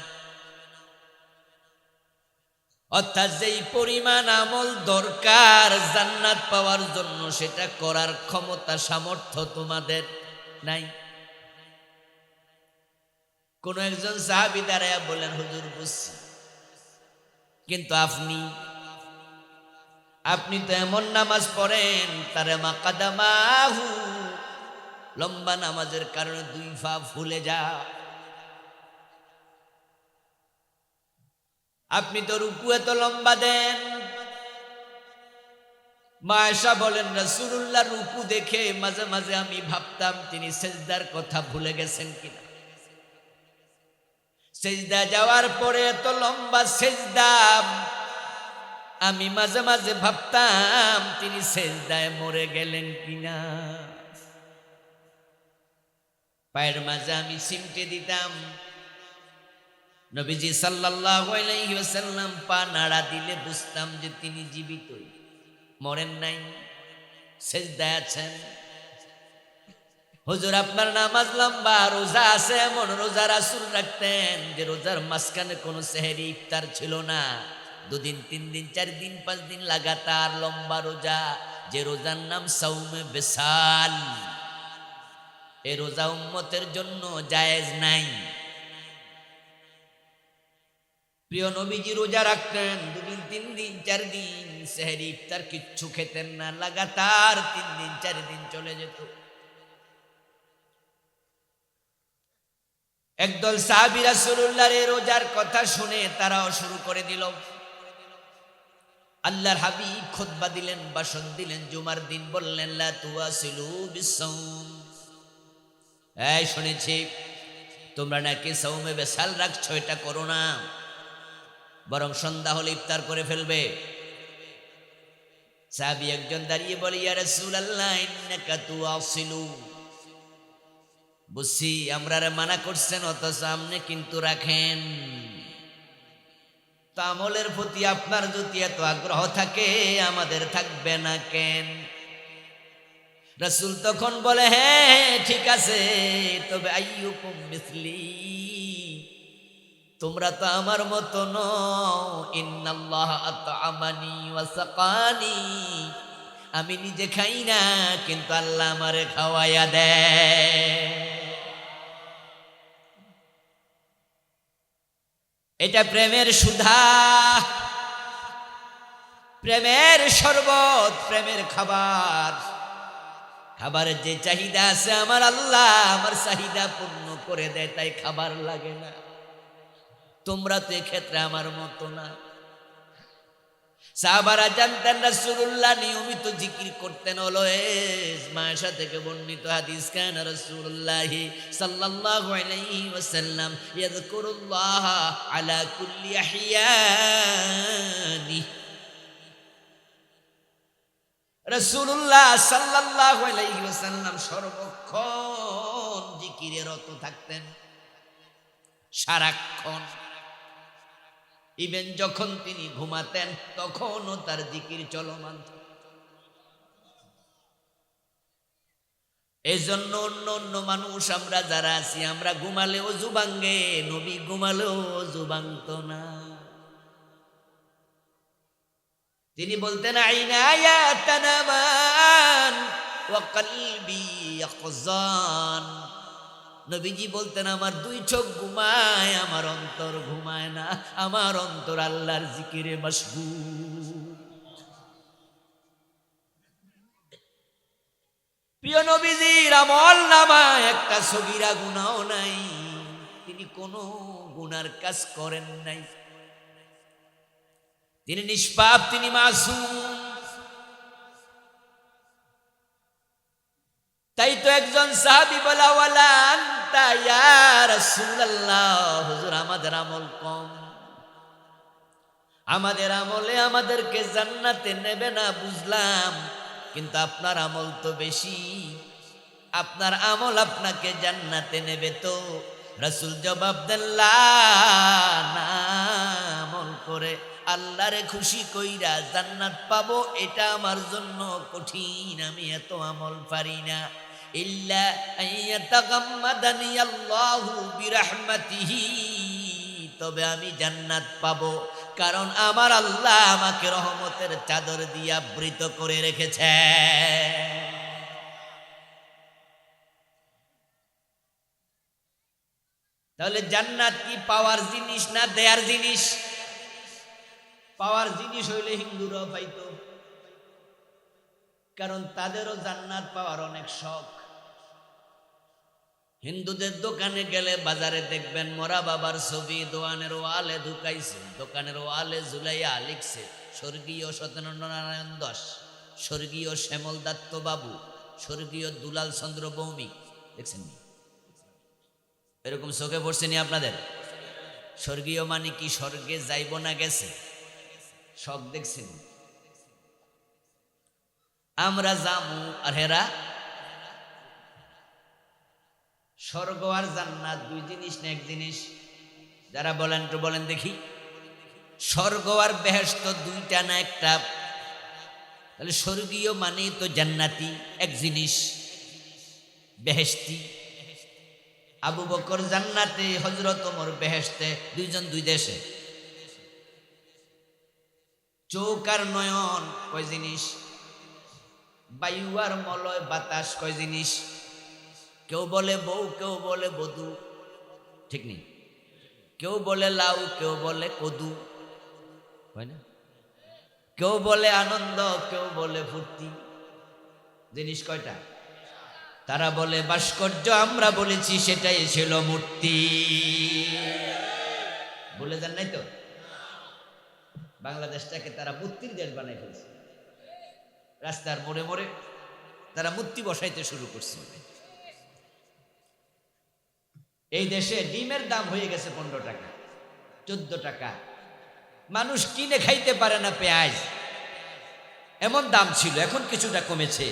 অর্থাৎ যেই পরিমাণ আমল দরকার জান্নাত পাওয়ার জন্য, সেটা করার ক্ষমতা সামর্থ্য তোমাদের নাই। কোন একজন সাহাবী দাঁড়ায়া বললেন, হুজুর বুঝছি, কিন্তু আপনি তো এমন নামাজ পড়েন, তারে মাকাদামাহু, লম্বা নামাজের কারণে দুই পা ফুলে যায়। আপনি তো রুকু এত লম্বা দেন। মা আয়েশা বলেন, রাসূলুল্লাহ রুকু দেখে মাঝে মাঝে আমি ভাবতাম তিনি সেজদার কথা ভুলে গেছেন কিনা। সেজদা যাওয়ার পরে এত লম্বা সেজদা, আমি মাঝে মাঝে ভাবতাম তিনি সেজদায় মরে গেলেন কিনা। পায়ের মাঝে আমি সিমটে দিতাম, নবীজি সাল্লাল্লাহু আলাইহি ওয়াসাল্লাম পা নাড়া দিলে বুঝতাম যে তিনি জীবিতই, মরেন নাই, সেজদায় আছেন। হুজুর আপনার নামাজ লম্বা, রোজা আছে, এমন রোজা রাসূল রাখতেন যে রোজার মাঝখানে কোনো সেহরি ইফতার ছিল না। 2 দিন 3 দিন 4 দিন 5 দিন লাগাতার লম্বা রোজা, যে রোজার নাম সাওমে বিসাল। এই রোজা উম্মতের জন্য জায়েজ নাই। প্রিয় নবীজি রোজা রাখতেন 2 দিন 3 দিন 4 দিন, সেহরি ইফতার কিচ্ছু খেতেন না, লাগাতার 3 দিন 4 দিন চলে যেত। একদল সাহাবী রাসূলুল্লাহর এই রোজার কথা শুনে তারাও শুরু করে দিল। আল্লাহর হাবিব খুতবা দিলেন, ভাষণ দিলেন জুমার দিন, বললেন, লা তুওয়াসিলু বিসসাওম, এই শুনেছি তোমরা নাকি সাওমে বিসাল রাখছো, এটা করো না, বরং সন্ধ্যা হলে ইফতার করে ফেলবে। সাহাবী একজন দাঁড়িয়ে বলে, ইয়া রাসূলুল্লাহ ইন্নাকা তুওয়াসিলু, বুঝছি আমরারে মানা করছেন, অথচ আপনি কিন্তু রাখেন। তা আমলের প্রতি আপনার যদি এত আগ্রহ থাকে, আমাদের থাকবে না কেন? রাসূল তখন বলে, হ্যাঁ ঠিক আছে, তবে আইয়ুকুম মিসলি, তোমরা তো আমার মতো নও। ইন্নাল্লাহ আতআমানি ওয়া সাকানি, আমি নিজে খাই না, কিন্তু আল্লাহ আমারে খাওয়াইয়া দেয়। এটা প্রেমের সুধা। প্রেমের শরবত, প্রেমের খাবার, খাবারের যে চাহিদা আছে আমার আল্লাহ আমার চাহিদা পূর্ণ করে দেয়, তাই খাবার লাগে না। তোমরা তো এক্ষেত্রে আমার মতো না। সাহাবারা জানতেন রাসূলুল্লাহ নিয়মিত জিকির করতেন। অলওয়েজ মায়েশা থেকে বর্ণিত হাদিস, কান রাসূলুল্লাহ সাল্লাল্লাহু আলাইহি ওয়াসাল্লাম ইয়াযকুরুল্লাহ আলা কুল্লি আহইয়ানি। রাসূলুল্লাহ সাল্লাল্লাহু আলাইহি ওয়াসাল্লাম সর্বক্ষণ জিকিরে রত থাকতেন, সারাক্ষণ। ইভেন যখন তিনি ঘুমাতেন তখনও তার জিকির চলমান। এই জন্য অন্য অন্য মানুষ আমরা যারা আছি, আমরা ঘুমালে ওযু ভাঙ্গে, নবী ঘুমালেও ওযু ভাঙত না। তিনি বলতেন আইনায়া তানামান ওয়া কলবি ইয়াকযান। নবীজি বলতেন আমার দুই চোখ ঘুমায়, আমার অন্তর ঘুমায় না, আমার অন্তর আল্লাহর জিকিরে মশগুল। প্রিয় নবীজির আমল নামায় একটা সগীরা গুনাহও নাই, তিনি কোনো গুনার কাজ করেন নাই, তিনি নিষ্পাপ, তিনি মাসুম। তাই তো একজন সাহাবী বলা, ওয়ালা আনতা ইয়া রাসূলুল্লাহ, হুজুর আমাদের আমল কম, আমাদের আমলে আমাদেরকে জান্নাতে নেবে না বুঝলাম, কিন্তু আপনার আমল তো বেশি, আপনার আমল আপনাকে জান্নাতে নেবে তো? রাসূল জবাব দেন, লা, না, আমল করে আল্লাহরে খুশি কইরা জান্নাত পাবো এটা আমার জন্য কঠিন, আমি এত আমল পারি না। ইল্লা আইয়াতাগাম্মাদানি আল্লাহু বিরহমাতিহি, তবে আমি জান্নাত পাবো কারণ আমার আল্লাহ আমাকে রহমতের চাদর দিয়ে আবৃত করে রেখেছে। তাহলে জান্নাত কি পাওয়ার জিনিস না দেয়ার জিনিস? পাওয়ার জিনিস হইলে হিন্দুরাও পাইতো, কারণ তাদেরও জান্নাত পাওয়ার অনেক শখ। হিন্দুদের দোকানে গেলে বাজারে দেখবেন মরা বাবার ছবি দোকানের ওয়ালে ঢুকাইছে, দোকানের ওয়ালে ঝুলাইয়া লিখছে স্বর্গীয় সত্যেন্দ্রনারায়ণ দাস, স্বর্গীয় শ্যামল দত্ত বাবু, স্বর্গীয় দুলাল চন্দ্র ভৌমিক। দেখছেন এরকম চোখে পড়ছেনি আপনাদের? স্বর্গীয় মানে কি স্বর্গে যাইব না গেছে? শখ দেখছেন? আমরা জামু আর হেরা। স্বর্গ আর জান্নাত দুই জিনিস না এক জিনিস? যারা বলেন তো বলেন দেখি, স্বর্গ আর বেহেশত দুইটা না একটা? তাহলে স্বর্গীয় মানে তো জান্নাতি এক জিনিস, বেহেশতি। আবু বকর জান্নাতে, হযরত ওমর বেহেশতে, দুইজন দুই দেশে। চোখ আর নয়ন কয় জিনিস? বায়ু আর মলয় বাতাস কয় জিনিস? কেউ বলে বউ, কেউ বলে বধূ, ঠিক নেই? কেউ বলে লাউ, কেউ বলে কদু, হয় না? কেউ বলে আনন্দ, কেউ বলে ফুর্তি। জিনিস কয়টা? তারা বলে ভাস্কর্য, আমরা বলেছি সেটাই ছিল মূর্তি। বলে যান নাই তো? বাংলাদেশটাকে তারা মূর্তির দেশ বানাই ফেলছে। রাস্তার মোড়ে মোড়ে তারা মূর্তি বসাইতে শুরু করছে। এই দেশে ডিমের দাম হয়ে গেছে 15 টাকা, 14 টাকা। মানুষ কিনে খাইতে পারে না পেঁয়াজ, এমন দাম ছিল। এখন কিছুটা কমেছে।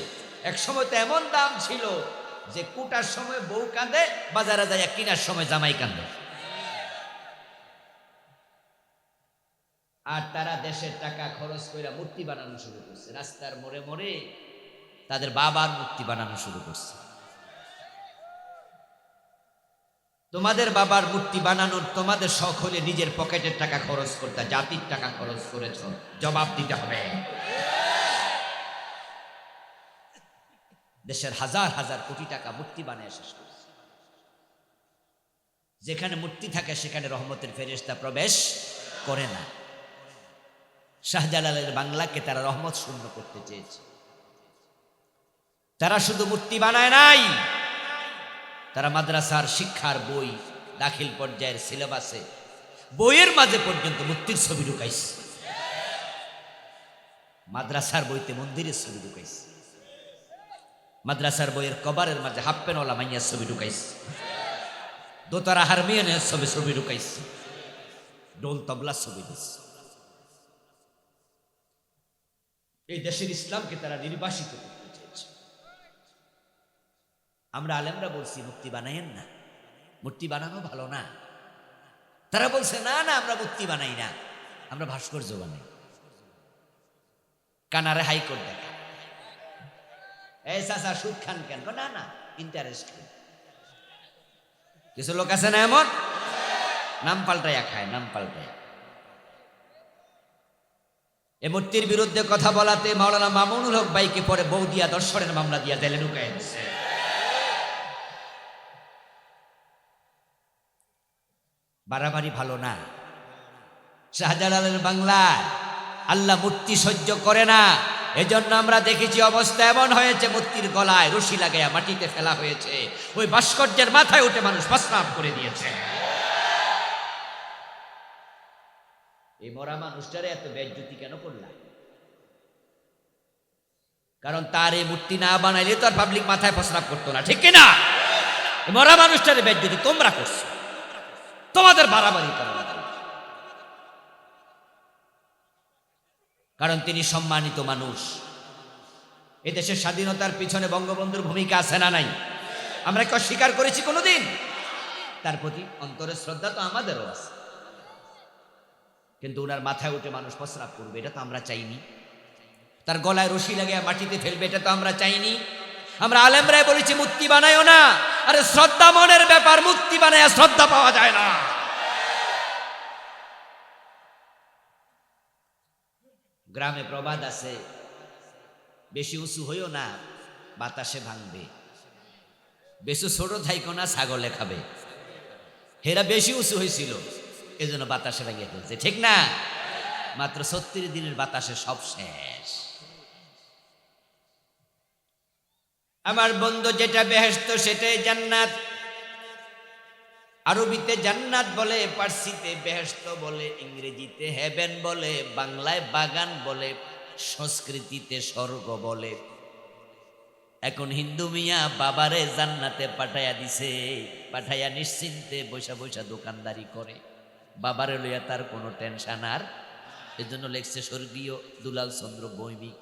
এক সময় তো এমন দাম ছিল যে কুটার সময় বউ কাঁদে, বাজারে যায় কিনার সময় জামাই কাঁদে। আর তারা দেশের টাকা খরচ করে মূর্তি বানানো শুরু করছে। রাস্তার মোড়ে মোড়ে তাদের বাবার মূর্তি বানানো শুরু করছে। তোমাদের বাবার মূর্তি বানানোর তোমাদের শখ হলে নিজের পকেটের টাকা খরচ করতে, জাতির টাকা খরচ করেছ, জবাব দিতে হবে। দেশের হাজার হাজার কোটি টাকা মূর্তি বানিয়ে শেষ করছে। যেখানে মূর্তি থাকে সেখানে রহমতের ফেরেশতা প্রবেশ করে না। শাহজালালের বাংলাকে তারা রহমত শূন্য করতে চেয়েছে। তারা শুধু মূর্তি বানায় নাই, তারা মাদ্রাসার শিক্ষার বই দাখিল পর্যায়ের সিলেবাসে বইয়ের মাঝে পর্যন্ত মূর্তির ছবি ঢুকাইছে। মাদ্রাসার বইতে মন্দিরের ছবি ঢুকাইছে, মাদ্রাসার বইয়ের কভারের মাঝে হাফ প্যান্টওয়ালা মাইয়ার ছবি ঢুকাইছে, দোতারা হারমিয়ানের ছবি ঢুকাইছে, ডোল তবলার ছবি দিচ্ছে। এই দেশের ইসলামকে তারা নির্বাসিত করতে চেয়েছে। আমরা আলেমরা বলছি মূর্তি বানাইয়েন না, মূর্তি বানানো ভালো না। তারা বলছে না না, আমরা মূর্তি বানাই না, আমরা ভাস্কর্য বানাই। কানারে হাইকোর্ট দেখা, এই চাচা সুদ খান কেন? না না, ইন্টারেস্ট। কিছু লোক আছে না এমন, নাম পাল্টাইয়া খায়, নাম পাল্টায়। এ মূর্তির বিরুদ্ধে কথা বলাতে মাওলানা মামুনুল হক ভাইকে পরে বৌদিয়া দর্শনের মামলা দিয়া জেলে ঢুকায় দিচ্ছে। বাড়াবাড়ি ভালো না। শাহজালালের বাংলায় আল্লাহ মূর্তি সহ্য করে না, এজন্য আমরা দেখেছি অবস্থা এমন হয়েছে, মূর্তির গলায় রশি লাগাইয়া মাটিতে ফেলা হয়েছে, ওই ভাস্কর্যের মাথায় উঠে মানুষ প্রস্রাব করে দিয়েছে। এই মরা মানুষটারে এত বেজ্জতি কেন করলাম? কারণ তার এই মূর্তি না বানাইলে তো আর পাবলিক মাথায় প্রস্রাব করতো না, ঠিক কিনা? মরা মানুষটারে বেজ্জতি তোমরা করছো, তোমাদের বাড়াবাড়ি করা লাগে। কারণ তিনি সম্মানিত মানুষ। এদেশের স্বাধীনতার পিছনে বঙ্গবন্ধুর ভূমিকা আছে না নাই? আমরা কি অস্বীকার করেছি কোনোদিন? তার প্রতি অন্তরের শ্রদ্ধা তো আমাদেরও আছে, কিন্তু ওনার মাথায় উঠে মানুষ প্রস্রাব করবে এটা তো আমরা চাইনি। তার গলায় রশি লাগিয়ে মাটিতে ফেলবে এটা তো আমরা চাইনি। আমরা আলেমরাই বলেছি মূর্তি বানাইও না। আরে শ্রদ্ধা মনের ব্যাপার, মূর্তি বানায় শ্রদ্ধা পাওয়া যায় না। গ্রামে প্রবাদ আছে, বেশি উঁচু হইও না, বাতাসে ভাঙবে। বেশি ছোট থাইকো না, ছাগলে খাবে। হেরা বেশি উঁচু হয়েছিল, এজন্য বাতাসে ভেঙে ফেলছে, ঠিক না? মাত্র 36 দিনের বাতাসে সব শেষ। আমার বন্ধু, যেটা বেহেশত সেটাই জান্নাত। আরবিতে জান্নাত বলে, পার্সিতে বেহেশত বলে, ইংরেজিতে হেভেন বলে, বাংলায় বাগান বলে, সংস্কৃতিতে স্বর্গ বলে। এখন হিন্দু মিয়া বাবারে জান্নাতে পাঠাইয়া দিছে, পাঠাইয়া নিশ্চিন্তে বৈশা বৈশা দোকানদারি করে। বাবারে লইয়া তার কোনো টেনশন আর, এজন্য লেখছে স্বর্গীয় দুলাল চন্দ্র ভৌমিক।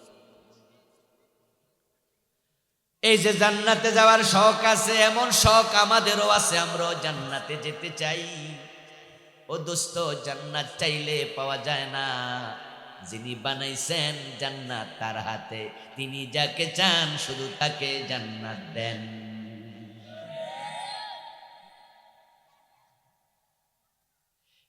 এই যে জান্নাতে যাওয়ার শখ আছে, এমন শখ আমাদেরও আছে, আমরাও জান্নাতে যেতে চাই। ও দোস্ত, জান্নাত চাইলে পাওয়া যায় না, যিনি বানাইছেন জান্নাত তার হাতে, তিনি যাকে চান শুধু তাকে জান্নাত দেন।